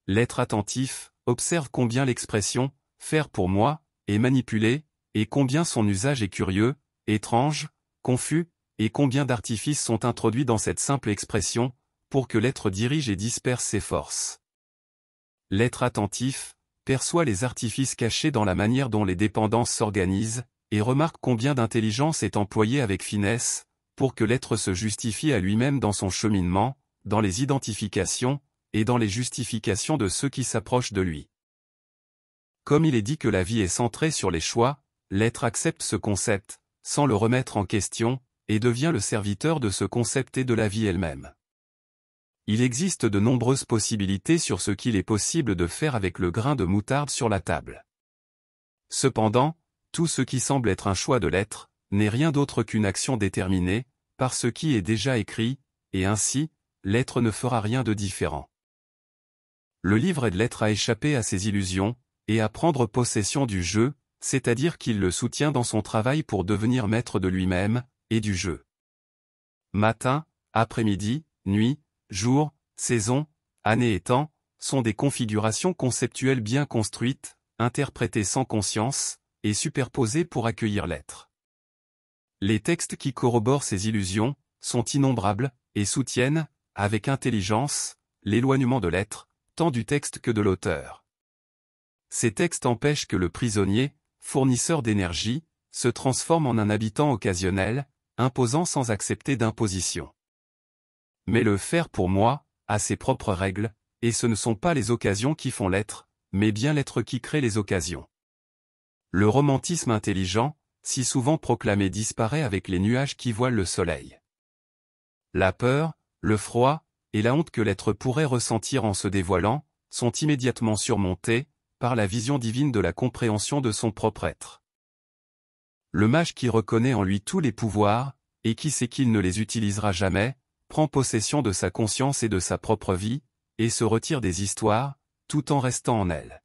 L'être attentif observe combien l'expression « faire pour moi » est manipulée, et combien son usage est curieux, étrange, confus, et combien d'artifices sont introduits dans cette simple expression, pour que l'être dirige et disperse ses forces. L'être attentif perçoit les artifices cachés dans la manière dont les dépendances s'organisent, et remarque combien d'intelligence est employée avec finesse, pour que l'être se justifie à lui-même dans son cheminement, dans les identifications, et dans les justifications de ceux qui s'approchent de lui. Comme il est dit que la vie est centrée sur les choix, l'être accepte ce concept, sans le remettre en question, et devient le serviteur de ce concept et de la vie elle-même. Il existe de nombreuses possibilités sur ce qu'il est possible de faire avec le grain de moutarde sur la table. Cependant, tout ce qui semble être un choix de l'être, n'est rien d'autre qu'une action déterminée, par ce qui est déjà écrit, et ainsi, l'être ne fera rien de différent. Le livre aide l'être à échapper à ses illusions, et à prendre possession du jeu, c'est-à-dire qu'il le soutient dans son travail pour devenir maître de lui-même, et du jeu. Matin, après-midi, nuit, jour, saison, année et temps, sont des configurations conceptuelles bien construites, interprétées sans conscience, et superposées pour accueillir l'être. Les textes qui corroborent ces illusions, sont innombrables, et soutiennent, avec intelligence, l'éloignement de l'être, tant du texte que de l'auteur. Ces textes empêchent que le prisonnier, fournisseur d'énergie, se transforme en un habitant occasionnel, imposant sans accepter d'imposition. Mais le faire pour moi a ses propres règles, et ce ne sont pas les occasions qui font l'être, mais bien l'être qui crée les occasions. Le romantisme intelligent, si souvent proclamé, disparaît avec les nuages qui voilent le soleil. La peur, le froid, et la honte que l'être pourrait ressentir en se dévoilant, sont immédiatement surmontés, par la vision divine de la compréhension de son propre être. Le mage qui reconnaît en lui tous les pouvoirs, et qui sait qu'il ne les utilisera jamais, prend possession de sa conscience et de sa propre vie, et se retire des histoires, tout en restant en elle.